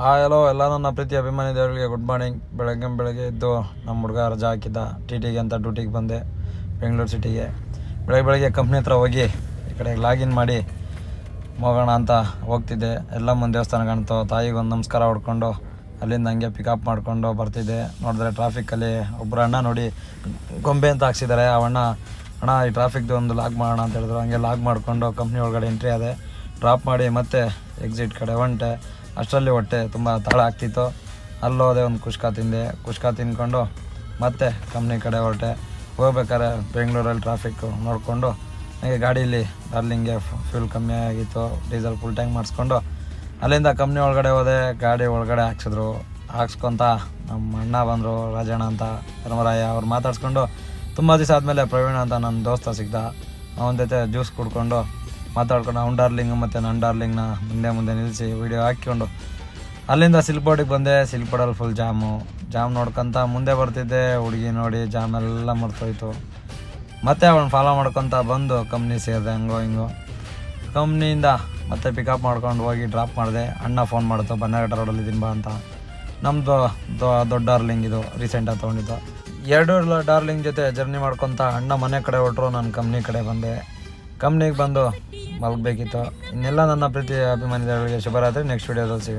Hello ಎಲ್ಲ ನನ್ನ ಪ್ರೀತಿ ಅಭಿಮಾನಿಗಳಿಗೆ ಗುಡ್ ಮಾರ್ನಿಂಗ್. ಬೆಳಗ್ಗೆ ಎದ್ದು ನಮ್ಮ ಹುಡುಗ ರಜಾ ಹಾಕಿದ್ದ ಟಿ ಅಂತ ಡ್ಯೂಟಿಗೆ ಬಂದೆ ಬೆಂಗಳೂರು ಸಿಟಿಗೆ. ಬೆಳಗ್ಗೆ ಕಂಪ್ನಿ ಹತ್ರ ಹೋಗಿ ಈ ಕಡೆ ಲಾಗಿನ್ ಮಾಡಿ ಹೋಗೋಣ ಅಂತ ಹೋಗ್ತಿದ್ದೆ. ಎಲ್ಲ ಮುಂದೆ ದೇವಸ್ಥಾನ ಕಾಣ್ತು. ತಾಯಿಗೊಂದು ನಮಸ್ಕಾರ ಹೊಡ್ಕೊಂಡು ಅಲ್ಲಿಂದ ಹಂಗೆ ಪಿಕಪ್ ಮಾಡಿಕೊಂಡು ಬರ್ತಿದ್ದೆ. ನೋಡಿದ್ರೆ ಟ್ರಾಫಿಕ್ಕಲ್ಲಿ ಒಬ್ಬರು ಅಣ್ಣ ನೋಡಿ ಗೊಂಬೆ ಅಂತ ಹಾಕ್ಸಿದ್ದಾರೆ. ಅಣ್ಣ ಈ ಟ್ರಾಫಿಕ್ದು ಒಂದು ಲಾಗ್ ಮಾಡೋಣ ಅಂತ ಹೇಳಿದ್ರು. ಹಂಗೆ ಲಾಗ್ ಮಾಡಿಕೊಂಡು ಕಂಪ್ನಿ ಒಳಗಡೆ ಎಂಟ್ರಿ ಆದೆ. ಡ್ರಾಪ್ ಮಾಡಿ ಮತ್ತೆ ಎಕ್ಸಿಟ್ ಕಡೆ ಹೊಂಟೆ. ಅಷ್ಟರಲ್ಲಿ ಹೊಟ್ಟೆ ತುಂಬ ತಾಳ ಆಗ್ತಿತ್ತು. ಅಲ್ಲೋದೆ ಒಂದು ಕುಷ್ಕ ತಿಂದ್ಕೊಂಡು ಮತ್ತೆ ಕಂಪ್ನಿ ಕಡೆ ಹೊರಟೆ. ಹೋಗ್ಬೇಕಾದ್ರೆ ಬೆಂಗಳೂರಲ್ಲಿ ಟ್ರಾಫಿಕ್ಕು ನೋಡಿಕೊಂಡು ಹಾಗೆ ಗಾಡೀಲಿ ಡಾರ್ಲಿಂಗ್ಗೆ ಫ್ಯೂಲ್ ಕಮ್ಮಿ ಆಗಿತ್ತು, ಡೀಸೆಲ್ ಫುಲ್ ಟ್ಯಾಂಕ್ ಮಾಡಿಸ್ಕೊಂಡು ಅಲ್ಲಿಂದ ಕಂಪ್ನಿ ಒಳಗಡೆ ಹೋದೆ. ಗಾಡಿ ಒಳಗಡೆ ಹಾಕ್ಸ್ಕೊತ ನಮ್ಮ ಅಣ್ಣ ಬಂದರು, ರಾಜಣ್ಣ ಅಂತ, ಧರ್ಮರಾಯ. ಅವ್ರು ಮಾತಾಡ್ಸ್ಕೊಂಡು ತುಂಬ ದಿವಸ ಆದಮೇಲೆ ಪ್ರವೀಣ ಅಂತ ನನ್ನ ದೋಸ್ತ ಸಿಗ್ದ. ಅವನ ಜೊತೆ ಜ್ಯೂಸ್ ಕುಡ್ಕೊಂಡು ಮಾತಾಡ್ಕೊಂಡು ಅವ್ನ ಡಾರ್ಲಿಂಗ್ ಮತ್ತು ನನ್ನ ಡಾರ್ಲಿಂಗ್ನ ಮುಂದೆ ನಿಲ್ಲಿಸಿ ವೀಡಿಯೋ ಹಾಕ್ಕೊಂಡು ಅಲ್ಲಿಂದ ಸಿಲ್ಪೋಡಿಗೆ ಬಂದೆ. ಸಿಲ್ಪೋಡಲ್ಲಿ ಫುಲ್ ಜಾಮ್ ನೋಡ್ಕೊತ ಮುಂದೆ ಬರ್ತಿದ್ದೆ. ಹುಡುಗಿ ನೋಡಿ ಜಾಮೆಲ್ಲ ಮರ್ತೋಯ್ತು. ಮತ್ತೆ ಅವಳನ್ನ ಫಾಲೋ ಮಾಡ್ಕೊತ ಬಂದು ಕಂಪ್ನಿ ಸೇರಿದೆ. ಹಿಂಗೋ ಕಂಪ್ನಿಯಿಂದ ಮತ್ತೆ ಪಿಕಪ್ ಮಾಡ್ಕೊಂಡು ಹೋಗಿ ಡ್ರಾಪ್ ಮಾಡಿದೆ. ಅಣ್ಣ ಫೋನ್ ಮಾಡ್ತು, ಬನ್ನಘಟ್ಟ ರೋಡಲ್ಲಿ ಇದ್ದೀನಿ ಬಾ ಅಂತ. ನಮ್ಮದು ದೊಡ್ಡ ಡಾರ್ಲಿಂಗ್ ಇದು ರೀಸೆಂಟಾಗಿ ತೊಗೊಂಡಿದ್ದು. 2 ಡಾರ್ಲಿಂಗ್ ಜೊತೆ ಜರ್ನಿ ಮಾಡ್ಕೊತ ಅಣ್ಣ ಮನೆ ಕಡೆ ಹೊರಟರು. ನಾನು ಕಂಪ್ನಿ ಕಡೆ ಬಂದೆ. ಕಂಪ್ನಿಗೆ ಬಂದು ಮಲಗಬೇಕಿತ್ತು. ಇನ್ನೆಲ್ಲ ನನ್ನ ಪ್ರೀತಿ ಅಭಿಮಾನಿಗಳಿಗೆ ಶುಭರಾತ್ರಿ. ನೆಕ್ಸ್ಟ್ ವೀಡಿಯೋದಲ್ಲಿ ಸಿಗೋಣ.